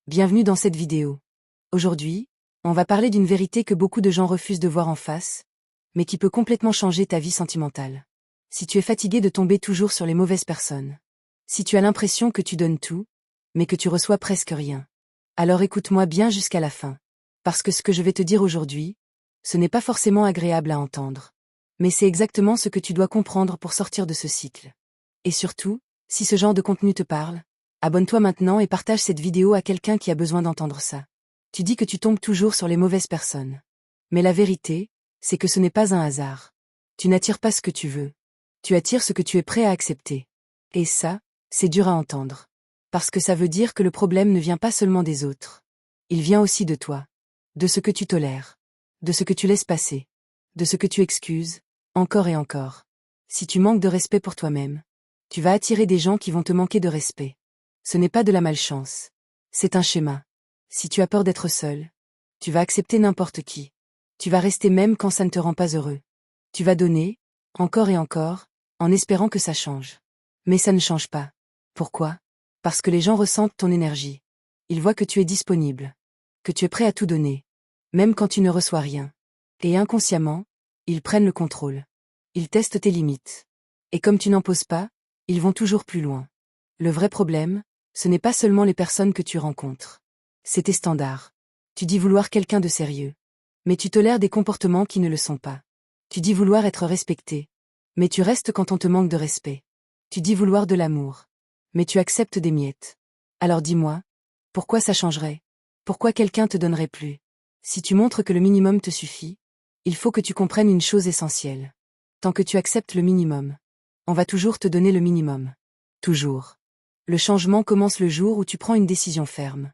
Bienvenue dans cette vidéo. Aujourd'hui, on va parler d'une vérité que beaucoup de gens refusent de voir en face, mais qui peut complètement changer ta vie sentimentale. Si tu es fatigué de tomber toujours sur les mauvaises personnes, si tu as l'impression que tu donnes tout, mais que tu reçois presque rien, alors écoute-moi bien jusqu'à la fin. Parce que ce que je vais te dire aujourd'hui, ce n'est pas forcément agréable à entendre. Mais c'est exactement ce que tu dois comprendre pour sortir de ce cycle. Et surtout, si ce genre de contenu te parle, abonne-toi maintenant et partage cette vidéo à quelqu'un qui a besoin d'entendre ça. Tu dis que tu tombes toujours sur les mauvaises personnes. Mais la vérité, c'est que ce n'est pas un hasard. Tu n'attires pas ce que tu veux. Tu attires ce que tu es prêt à accepter. Et ça, c'est dur à entendre. Parce que ça veut dire que le problème ne vient pas seulement des autres. Il vient aussi de toi. De ce que tu tolères. De ce que tu laisses passer. De ce que tu excuses, encore et encore. Si tu manques de respect pour toi-même, tu vas attirer des gens qui vont te manquer de respect. Ce n'est pas de la malchance. C'est un schéma. Si tu as peur d'être seul, tu vas accepter n'importe qui. Tu vas rester même quand ça ne te rend pas heureux. Tu vas donner, encore et encore, en espérant que ça change. Mais ça ne change pas. Pourquoi? Parce que les gens ressentent ton énergie. Ils voient que tu es disponible. Que tu es prêt à tout donner. Même quand tu ne reçois rien. Et inconsciemment, ils prennent le contrôle. Ils testent tes limites. Et comme tu n'en poses pas, ils vont toujours plus loin. Le vrai problème, ce n'est pas seulement les personnes que tu rencontres. C'est tes standards. Tu dis vouloir quelqu'un de sérieux. Mais tu tolères des comportements qui ne le sont pas. Tu dis vouloir être respecté. Mais tu restes quand on te manque de respect. Tu dis vouloir de l'amour. Mais tu acceptes des miettes. Alors dis-moi, pourquoi ça changerait? Pourquoi quelqu'un te donnerait plus? Si tu montres que le minimum te suffit, il faut que tu comprennes une chose essentielle. Tant que tu acceptes le minimum, on va toujours te donner le minimum. Toujours. Le changement commence le jour où tu prends une décision ferme.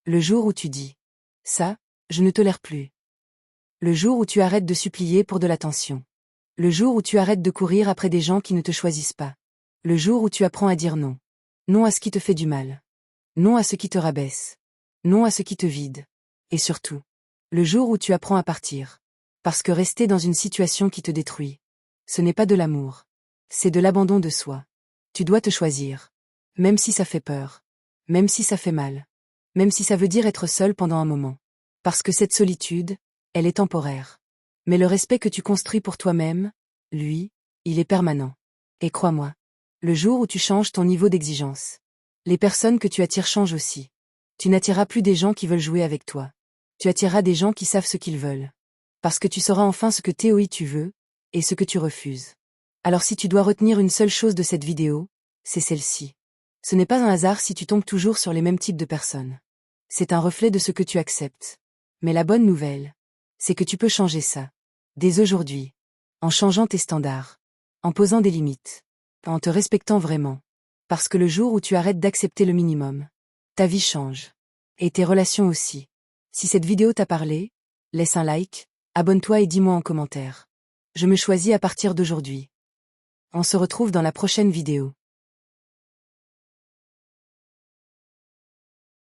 Le jour où tu dis « ça, je ne tolère plus ». Le jour où tu arrêtes de supplier pour de l'attention. Le jour où tu arrêtes de courir après des gens qui ne te choisissent pas. Le jour où tu apprends à dire non. Non à ce qui te fait du mal. Non à ce qui te rabaisse. Non à ce qui te vide. Et surtout, le jour où tu apprends à partir. Parce que rester dans une situation qui te détruit, ce n'est pas de l'amour. C'est de l'abandon de soi. Tu dois te choisir. Même si ça fait peur. Même si ça fait mal. Même si ça veut dire être seul pendant un moment. Parce que cette solitude, elle est temporaire. Mais le respect que tu construis pour toi-même, lui, il est permanent. Et crois-moi, le jour où tu changes ton niveau d'exigence, les personnes que tu attires changent aussi. Tu n'attireras plus des gens qui veulent jouer avec toi. Tu attireras des gens qui savent ce qu'ils veulent. Parce que tu sauras enfin ce que tu veux, et ce que tu refuses. Alors si tu dois retenir une seule chose de cette vidéo, c'est celle-ci. Ce n'est pas un hasard si tu tombes toujours sur les mêmes types de personnes. C'est un reflet de ce que tu acceptes. Mais la bonne nouvelle, c'est que tu peux changer ça. Dès aujourd'hui. En changeant tes standards. En posant des limites. En te respectant vraiment. Parce que le jour où tu arrêtes d'accepter le minimum, ta vie change. Et tes relations aussi. Si cette vidéo t'a parlé, laisse un like, abonne-toi et dis-moi en commentaire. Je me choisis à partir d'aujourd'hui. On se retrouve dans la prochaine vidéo.